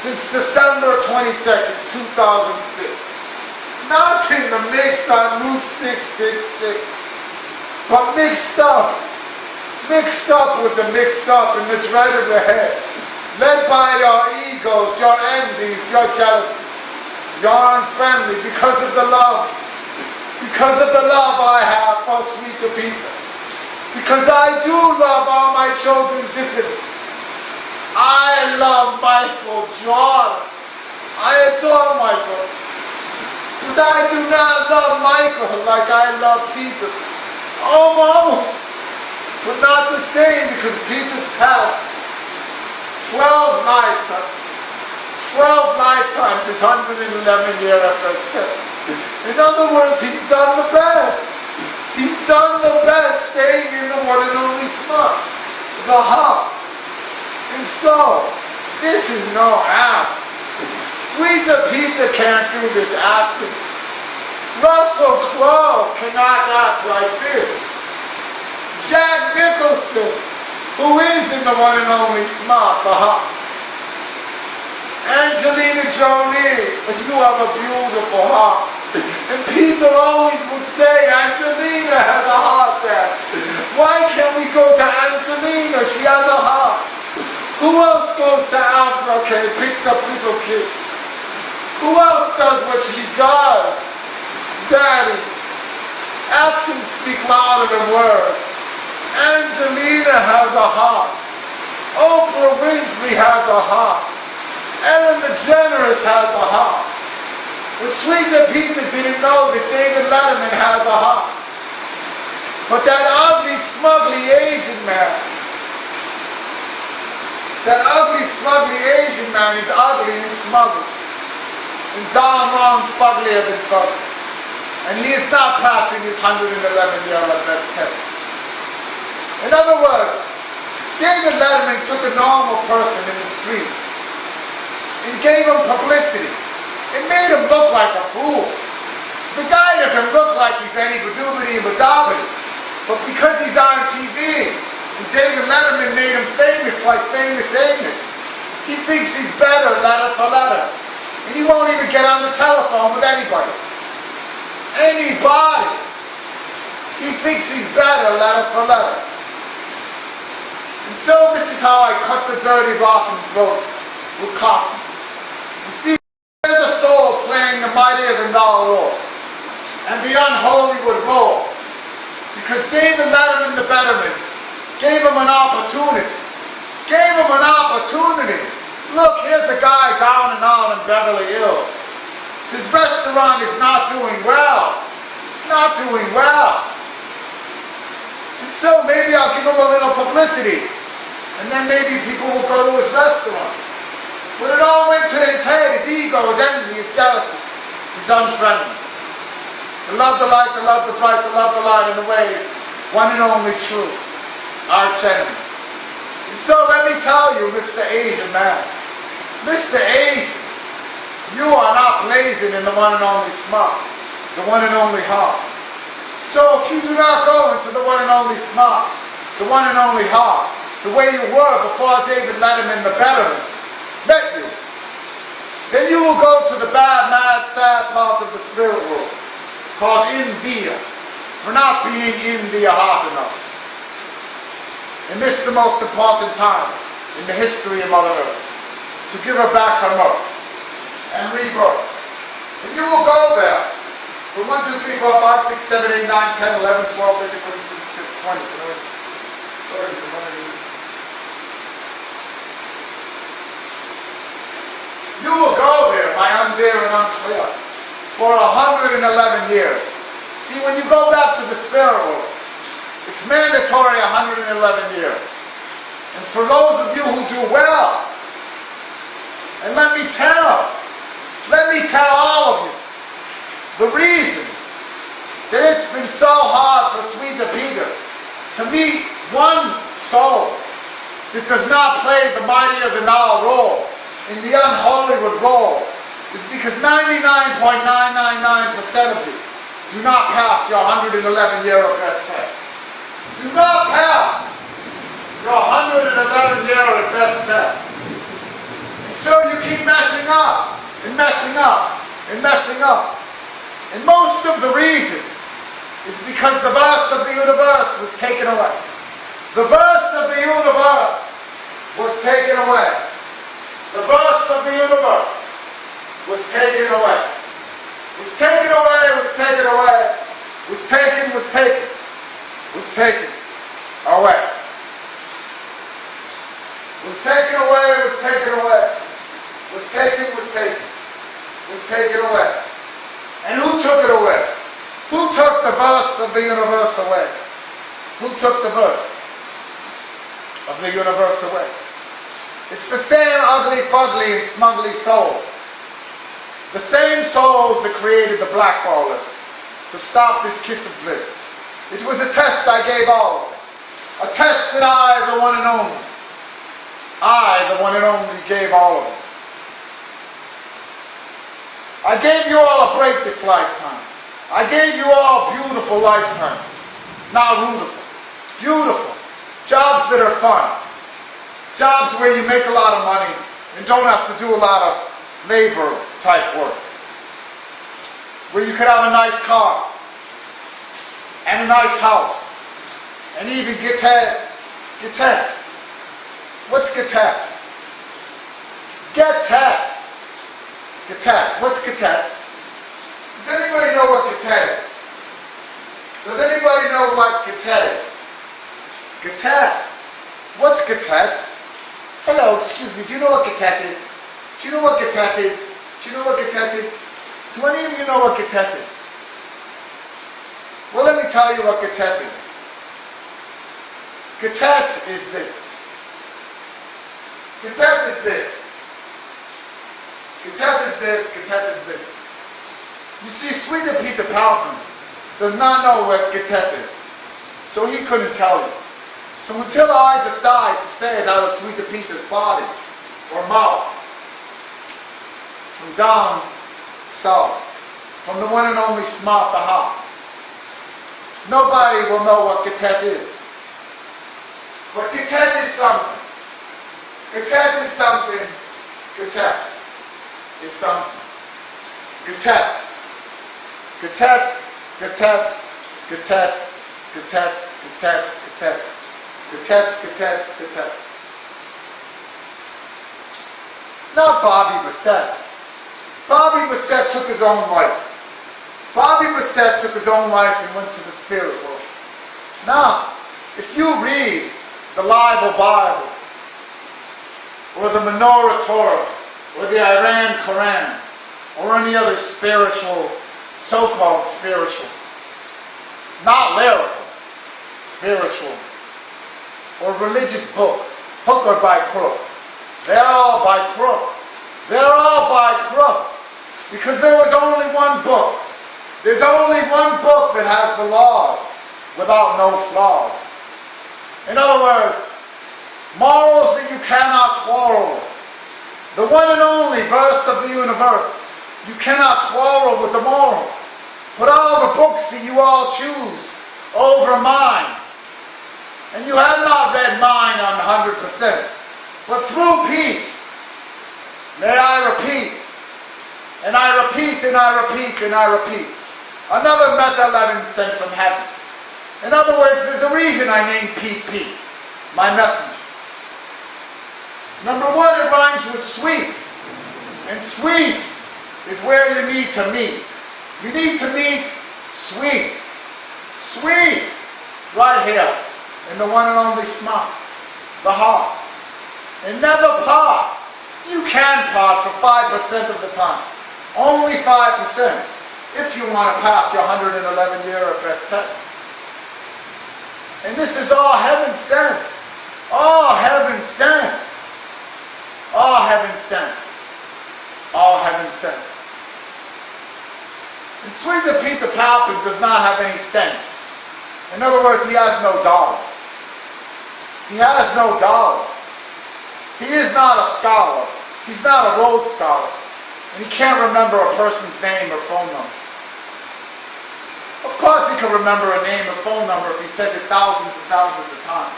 since December 22nd, 2006. Not in the mix on Route 666, but mixed up. Mixed up with the mixed up in the dread of the head. Led by your egos, your envies, your jealousy. You're unfriendly because of the love. Because of the love I have for sweet Peter. Because I do love all my children differently. I love Michael Jordan. I adore Michael. But I do not love Michael like I love Peter. Almost. But not the same, because Peter's passed 12 lifetimes. 12 lifetimes is 111 years after death. In other words, he's done the best. He's done the best staying in the one and only spot, the heart. And so, this is no act. Sweeter Peter can't do this acting. Russell Crowe cannot act like this. Jack Nicholson, who is in the one and only smart, the heart. Angelina Jolie, but you have a beautiful heart. And Peter always would say, Angelina has a heart there. Why can't we go to Angelina? She has a heart. Who else goes to Africa and picks up little kids? Who else does what she does? Daddy. Actions speak louder than words. Angelina has a heart. Oprah Winfrey has a heart. Ellen DeGeneres has a heart. But Sweeter Peter didn't know that David Letterman has a heart. But that ugly, smugly Asian man, is ugly and smugly. And darn wrong, smuggly than smugly. And he is not passing his 111-year best test. In other words, David Letterman took a normal person in the street and gave him publicity. It made him look like a fool. The guy doesn't look like he's any badoobity and badabity. But because he's on TV, and David Letterman made him famous like famous Amos, he thinks he's better letter for letter. And he won't even get on the telephone with anybody. Anybody. He thinks he's better letter for letter. And so this is how I cut the dirty, rotten throats with cotton. You see, there's a soul playing the mightier than thou role, and the unholy would roll. Because David Letterman, the betterman, gave him an opportunity. Look, here's a guy down and out in Beverly Hills. His restaurant is not doing well. And so maybe I'll give him a little publicity. And then maybe people will go to his restaurant. But it all went to his head, his ego, his envy, his jealousy. He's unfriendly. To love the light, to love the bright, to love the light in the ways, one and only true, arch enemy. And so let me tell you, Mr. Asian man, Mr. Asian, you are not blazing in the one and only smart, the one and only heart. So if you do not go into the one and only smart, the one and only heart, the way you were before David Letterman, the betterman, met you, then you will go to the bad, mad, sad part of the spirit world, called India, for not being India hard enough. And this is the most important time in the history of Mother Earth, to give her back her mirth and rebirth. And you will go there for 1, 2, 3, 4, 5, 6, 7, 8, 9, 10, 11, 12, 13, 14, 15, 20. You will go there, my unclear and unclear, for 111 years. See, when you go back to the spirit world, it's mandatory 111 years. And for those of you who do well, and let me tell all of you, the reason that it's been so hard for Sweeter Peter to meet one soul that does not play the mightier than thou role in the unholywood role is because 99.999% of you do not pass your 111-year best test. Do not pass your 111-year best test. until you keep messing up, and messing up, and messing up. And most of the reason is because the verse of the universe was taken away. The verse of the universe was taken away. The verse of the universe was taken away. Was taken away, was taken away. Was taken, was taken. Was taken away. Was taken away, was taken away. Was taken, was taken. Was taken away. And who took it away? Who took the verse of the universe away? Who took the verse of the universe away? It's the same ugly, fugly, and smugly souls. The same souls that created the blackballers to stop this kiss of bliss. It was a test I gave all of them. A test that I, the one and only, gave all of them. I gave you all a break this lifetime. I gave you all beautiful lifetimes. Not beautiful. Beautiful. Jobs that are fun. Jobs where you make a lot of money and don't have to do a lot of labor type work. Where you could have a nice car and a nice house and even get that. What's get that? Get that. Get what's Gatet? Does anybody know what Gatet is? Does anybody know what Gatet is? Gatet. What's Gatet? Hello, excuse me, do you know what Gatet is? Do you know what Gatet is? Do you know what Gatet is? Do any of you know what Gatet is? Well, let me tell you what Gatet is. Gatet is this. Gatet is this. Gatet is this, Gatet is this. You see, Sweeter Peter Palpin does not know what Gatet is, so he couldn't tell you. So until I decide to say it out of Sweeter Peter's body or mouth, from down south, from the one and only Smart the Hop, nobody will know what Gatet is. But Gatet is something. Gatet is something. Gatet is something. Gatet. Gatet. Gatet. Gatet. Gatet. Gatet. Gatet. Gatet. Gatet. Gatet. Not Bobby Bassett. Bobby Bassett took his own life. Bobby Bassett took his own life and went to the spirit world. Now, if you read the Bible, or the Menorah Torah, or the Iran Quran, or any other spiritual, so-called spiritual, not lyrical, spiritual, or religious book, hook or by crook. They're all by crook. They're all by crook. Because there was only one book. There's only one book that has the laws without no flaws. In other words, morals that you cannot quarrel with. The one and only verse of the universe. You cannot quarrel with the morals. But all the books that you all choose over mine, and you have not read mine on 100%, but through peace, may I repeat, and I repeat, and I repeat, and I repeat, another Meta-11 sent from heaven. In other words, there's a reason I named Pete Pete, my messenger. Number one, it rhymes with sweet. And sweet is where you need to meet. You need to meet sweet. Sweet. Right here. In the one and only Smart. The heart. And never part. You can part for 5% of the time. Only 5%. If you want to pass your 111-year best test. And this is all heaven sent. All heaven sent. All heaven sent. All heaven sent. And Sweeter Peter Palpin does not have any sense. In other words, he has no dollars. He has no dollars. He is not a scholar. He's not a Rhodes Scholar. And he can't remember a person's name or phone number. Of course he can remember a name or phone number if he said it thousands and thousands of times.